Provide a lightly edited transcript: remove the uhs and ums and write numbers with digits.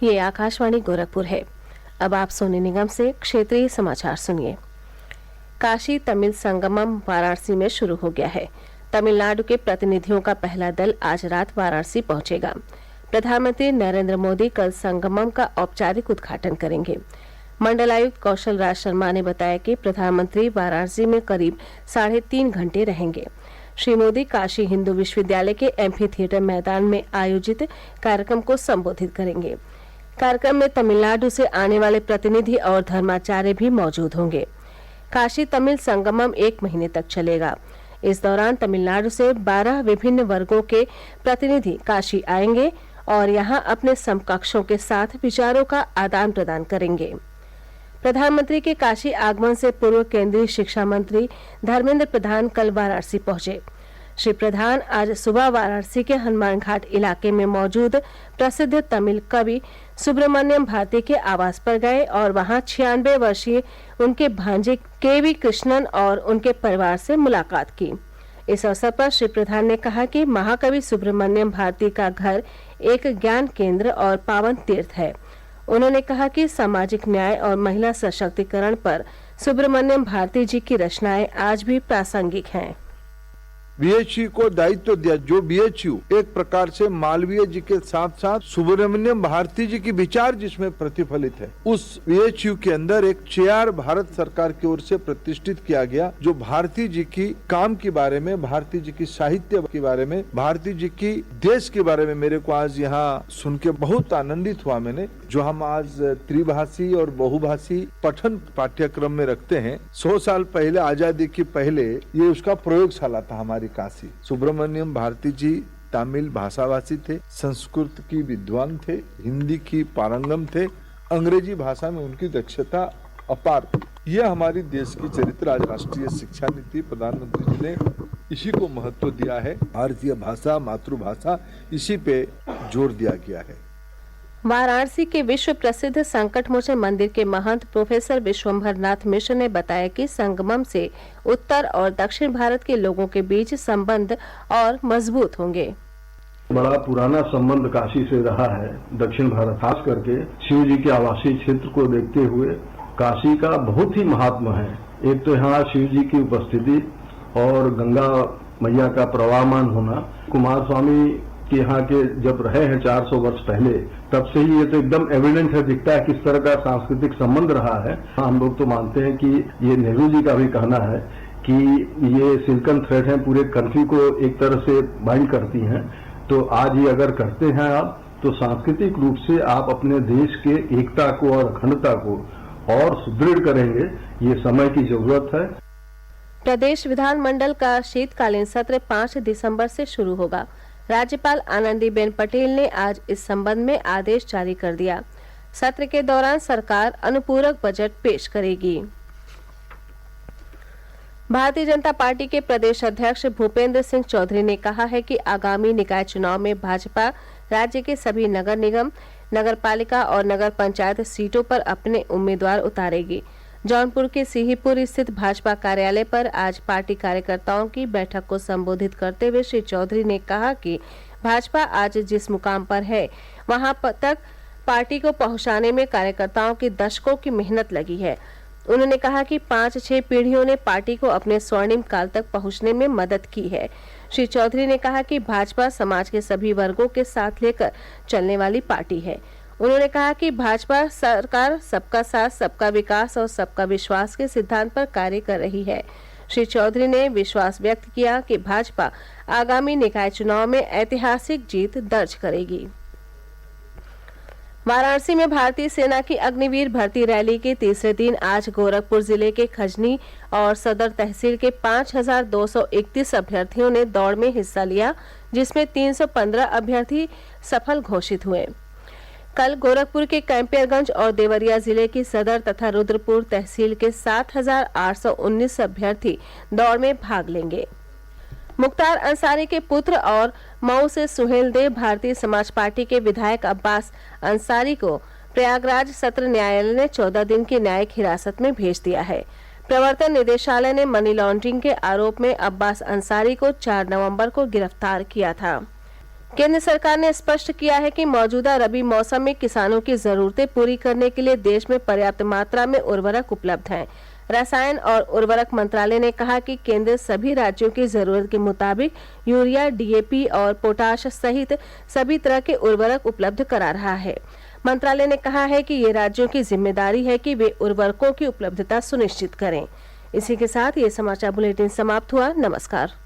ये आकाशवाणी गोरखपुर है। अब आप सोने निगम से क्षेत्रीय समाचार सुनिए। काशी तमिल संगमम वाराणसी में शुरू हो गया है। तमिलनाडु के प्रतिनिधियों का पहला दल आज रात वाराणसी पहुंचेगा। प्रधानमंत्री नरेंद्र मोदी कल संगमम का औपचारिक उद्घाटन करेंगे। मंडलायुक्त कौशल राज शर्मा ने बताया कि प्रधानमंत्री वाराणसी में करीब 3.5 घंटे रहेंगे। श्री मोदी काशी हिंदू विश्वविद्यालय के एम्फी थिएटर मैदान में आयोजित कार्यक्रम को संबोधित करेंगे। कार्यक्रम में तमिलनाडु से आने वाले प्रतिनिधि और धर्माचार्य भी मौजूद होंगे। काशी तमिल संगमम 1 महीने तक चलेगा। इस दौरान तमिलनाडु से 12 विभिन्न वर्गों के प्रतिनिधि काशी आएंगे और यहां अपने समकक्षों के साथ विचारों का आदान प्रदान करेंगे। प्रधानमंत्री के काशी आगमन से पूर्व केंद्रीय शिक्षा मंत्री धर्मेंद्र प्रधान कल वाराणसी पहुंचे। श्री प्रधान आज सुबह वाराणसी के हनुमान घाट इलाके में मौजूद प्रसिद्ध तमिल कवि सुब्रमण्यम भारती के आवास पर गए और वहां 96 वर्षीय उनके भांजे केवी कृष्णन और उनके परिवार से मुलाकात की। इस अवसर पर श्री प्रधान ने कहा कि महाकवि सुब्रमण्यम भारती का घर एक ज्ञान केंद्र और पावन तीर्थ है। उन्होंने कहा कि सामाजिक न्याय और महिला सशक्तिकरण पर सुब्रमण्यम भारती जी की रचनाएं आज भी प्रासंगिक हैं। बीएचयू को दायित्व दिया, जो बीएचयू एक प्रकार से मालवीय जी के साथ साथ सुब्रमण्यम भारती जी की विचार जिसमें प्रतिफलित है, उस बीएचयू के अंदर एक चेयर भारत सरकार की ओर से प्रतिष्ठित किया गया, जो भारती जी की काम के बारे में, भारती जी की साहित्य के बारे में, भारती जी की देश के बारे में मेरे को आज यहाँ सुन के बहुत आनंदित हुआ। मैंने जो हम आज त्रिभाषी और बहुभाषी पठन पाठ्यक्रम में रखते हैं, 100 साल पहले आजादी के पहले ये उसका प्रयोगशाला था हमारी काशी। सुब्रमण्यम भारती जी तमिल भाषाभाषी थे, संस्कृत की विद्वान थे, हिंदी की पारंगम थे, अंग्रेजी भाषा में उनकी दक्षता अपार। यह हमारी देश की चरित्र। आज राष्ट्रीय शिक्षा नीति प्रधानमंत्री जी ने इसी को महत्व दिया है। भारतीय भाषा मातृभाषा, इसी पे जोर दिया गया है। वाराणसी के विश्व प्रसिद्ध संकटमोचन मंदिर के महंत प्रोफेसर विश्वंभर नाथ मिश्र ने बताया कि संगमम से उत्तर और दक्षिण भारत के लोगों के बीच संबंध और मजबूत होंगे। बड़ा पुराना संबंध काशी से रहा है। दक्षिण भारत खास करके शिव जी के आवासीय क्षेत्र को देखते हुए काशी का बहुत ही महात्मा है। एक तो यहाँ शिव जी की उपस्थिति और गंगा मैया का प्रवाहमान होना। कुमार स्वामी के यहाँ के जब रहे हैं 400 वर्ष पहले, तब से ही ये तो एकदम एविडेंट है, दिखता है किस तरह का सांस्कृतिक संबंध रहा है। हम लोग तो मानते हैं कि ये नेहरू जी का भी कहना है कि ये सिल्कन थ्रेड है, पूरे कंट्री को एक तरह से बाइंड करती हैं। तो आज ये अगर करते हैं आप, तो सांस्कृतिक रूप से आप अपने देश के एकता को और अखंडता को और सुदृढ़ करेंगे। ये समय की जरूरत है। प्रदेश विधानमंडल का शीतकालीन सत्र 5 दिसंबर से शुरू होगा। राज्यपाल आनंदीबेन पटेल ने आज इस संबंध में आदेश जारी कर दिया। सत्र के दौरान सरकार अनुपूरक बजट पेश करेगी। भारतीय जनता पार्टी के प्रदेश अध्यक्ष भूपेंद्र सिंह चौधरी ने कहा है कि आगामी निकाय चुनाव में भाजपा राज्य के सभी नगर निगम, नगरपालिका और नगर पंचायत सीटों पर अपने उम्मीदवार उतारेगी। जौनपुर के सिहीपुर स्थित भाजपा कार्यालय पर आज पार्टी कार्यकर्ताओं की बैठक को संबोधित करते हुए श्री चौधरी ने कहा कि भाजपा आज जिस मुकाम पर है, वहां तक पार्टी को पहुंचाने में कार्यकर्ताओं की दशकों की मेहनत लगी है। उन्होंने कहा कि 5-6 पीढ़ियों ने पार्टी को अपने स्वर्णिम काल तक पहुंचने में मदद की है। श्री चौधरी ने कहा कि भाजपा समाज के सभी वर्गों के साथ लेकर चलने वाली पार्टी है। उन्होंने कहा कि भाजपा सरकार सबका साथ, सबका विकास और सबका विश्वास के सिद्धांत पर कार्य कर रही है। श्री चौधरी ने विश्वास व्यक्त किया कि भाजपा आगामी निकाय चुनाव में ऐतिहासिक जीत दर्ज करेगी। वाराणसी में भारतीय सेना की अग्निवीर भर्ती रैली के तीसरे दिन आज गोरखपुर जिले के खजनी और सदर तहसील के 5231 अभ्यर्थियों ने दौड़ में हिस्सा लिया, जिसमें 315 अभ्यर्थी सफल घोषित हुए। कल गोरखपुर के कैंपियरगंज और देवरिया जिले की सदर तथा रुद्रपुर तहसील के 7,819 अभ्यर्थी दौड़ में भाग लेंगे। मुख्तार अंसारी के पुत्र और मऊ से सुहेल देव भारतीय समाज पार्टी के विधायक अब्बास अंसारी को प्रयागराज सत्र न्यायालय ने 14 दिन की न्यायिक हिरासत में भेज दिया है। प्रवर्तन निदेशालय ने मनी लॉन्ड्रिंग के आरोप में अब्बास अंसारी को 4 नवंबर को गिरफ्तार किया था। केंद्र सरकार ने स्पष्ट किया है कि मौजूदा रबी मौसम में किसानों की जरूरतें पूरी करने के लिए देश में पर्याप्त मात्रा में उर्वरक उपलब्ध हैं। रसायन और उर्वरक मंत्रालय ने कहा कि केंद्र सभी राज्यों की जरूरत के मुताबिक यूरिया, डीएपी और पोटाश सहित सभी तरह के उर्वरक उपलब्ध करा रहा है। मंत्रालय ने कहा है कि ये राज्यों की जिम्मेदारी है कि वे उर्वरकों की उपलब्धता सुनिश्चित करें। इसी के साथ ये समाचार बुलेटिन समाप्त हुआ। नमस्कार।